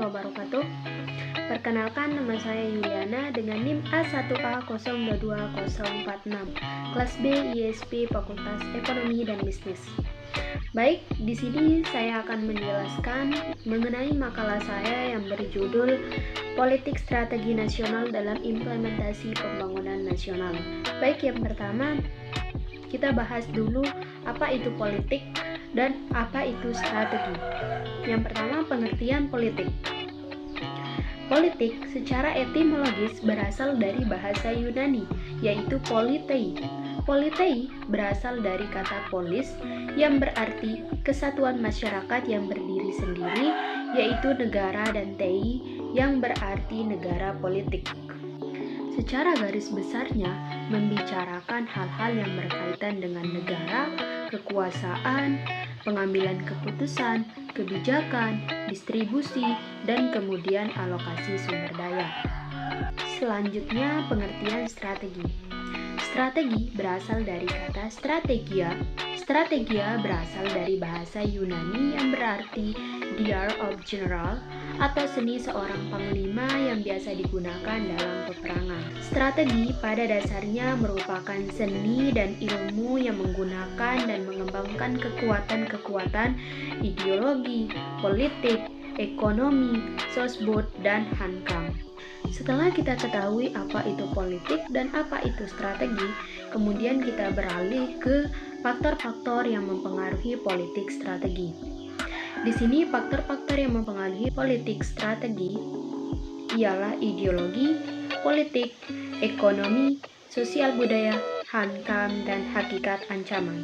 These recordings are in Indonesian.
wabarakatuh. Perkenalkan, nama saya Yuliana dengan NIM A1A022046, kelas B ISP Fakultas Ekonomi dan Bisnis. Baik, di sini saya akan menjelaskan mengenai makalah saya yang berjudul Politik Strategi Nasional dalam Implementasi Pembangunan Nasional. Baik, yang pertama kita bahas dulu apa itu politik dan apa itu strategi. Yang pertama, pengertian politik. Politik secara etimologis berasal dari bahasa Yunani, yaitu politei. Politei berasal dari kata polis yang berarti kesatuan masyarakat yang berdiri sendiri, yaitu negara, dan tei yang berarti negara politik. Secara garis besarnya membicarakan hal-hal yang berkaitan dengan negara, kekuasaan, pengambilan keputusan, kebijakan, distribusi, dan kemudian alokasi sumber daya. Selanjutnya, pengertian strategi. Strategi berasal dari kata strategia. Strategia berasal dari bahasa Yunani yang berarti the art of general atau seni seorang panglima yang biasa digunakan dalam peperangan. Strategi pada dasarnya merupakan seni dan ilmu yang menggunakan dan mengembangkan kekuatan-kekuatan ideologi, politik, ekonomi, sosbud, dan hankam. Setelah kita ketahui apa itu politik dan apa itu strategi, kemudian kita beralih ke faktor-faktor yang mempengaruhi politik strategi. Di sini faktor-faktor yang mempengaruhi politik strategi ialah ideologi, politik, ekonomi, sosial budaya, hankam, dan hakikat ancaman.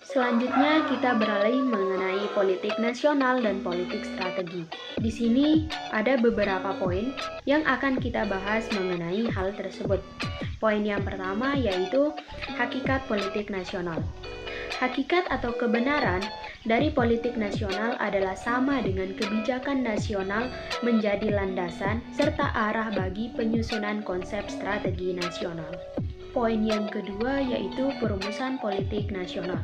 Selanjutnya kita beralih mengenai politik nasional dan politik strategi. Di sini ada beberapa poin yang akan kita bahas mengenai hal tersebut. Poin yang pertama yaitu hakikat politik nasional. Hakikat atau kebenaran dari politik nasional adalah sama dengan kebijakan nasional menjadi landasan serta arah bagi penyusunan konsep strategi nasional. Poin yang kedua yaitu perumusan politik nasional.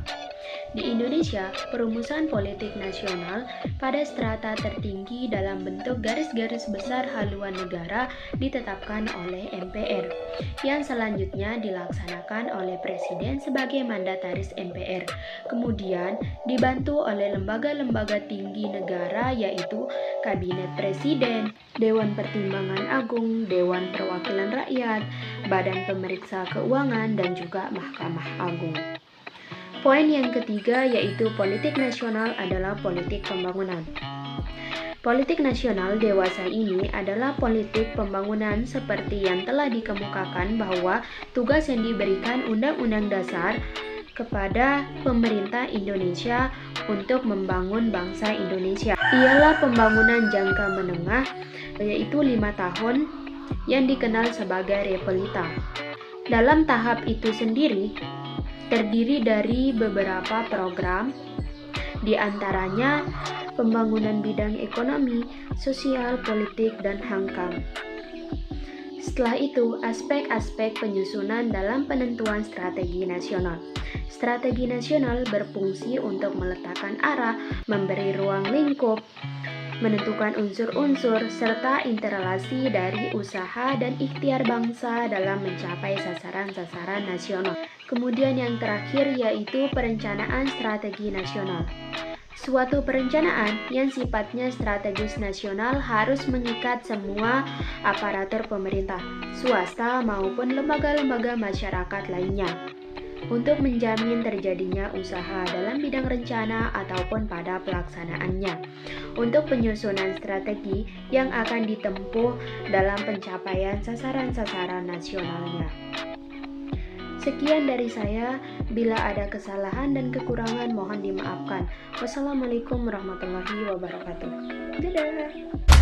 Di Indonesia, perumusan politik nasional pada strata tertinggi dalam bentuk garis-garis besar haluan negara ditetapkan oleh MPR, yang selanjutnya dilaksanakan oleh Presiden sebagai mandataris MPR, kemudian dibantu oleh lembaga-lembaga tinggi negara yaitu Kabinet Presiden, Dewan Pertimbangan Agung, Dewan Perwakilan Rakyat, Badan Pemeriksa Keuangan, dan juga Mahkamah Agung. Poin yang ketiga yaitu politik nasional adalah politik pembangunan. Politik nasional dewasa ini adalah politik pembangunan seperti yang telah dikemukakan bahwa tugas yang diberikan Undang-Undang Dasar kepada pemerintah Indonesia untuk membangun bangsa Indonesia ialah pembangunan jangka menengah, yaitu 5 tahun yang dikenal sebagai repelita. Dalam tahap itu sendiri terdiri dari beberapa program, di antaranya pembangunan bidang ekonomi, sosial, politik, dan hankam. Setelah itu, aspek-aspek penyusunan dalam penentuan strategi nasional. Strategi nasional berfungsi untuk meletakkan arah, memberi ruang lingkup, menentukan unsur-unsur, serta interelasi dari usaha dan ikhtiar bangsa dalam mencapai sasaran-sasaran nasional. Kemudian yang terakhir yaitu perencanaan strategi nasional. Suatu perencanaan yang sifatnya strategis nasional harus mengikat semua aparatur pemerintah, swasta maupun lembaga-lembaga masyarakat lainnya untuk menjamin terjadinya usaha dalam bidang rencana ataupun pada pelaksanaannya untuk penyusunan strategi yang akan ditempuh dalam pencapaian sasaran-sasaran nasionalnya. Sekian dari saya, bila ada kesalahan dan kekurangan mohon dimaafkan. Wassalamualaikum warahmatullahi wabarakatuh. Dadah.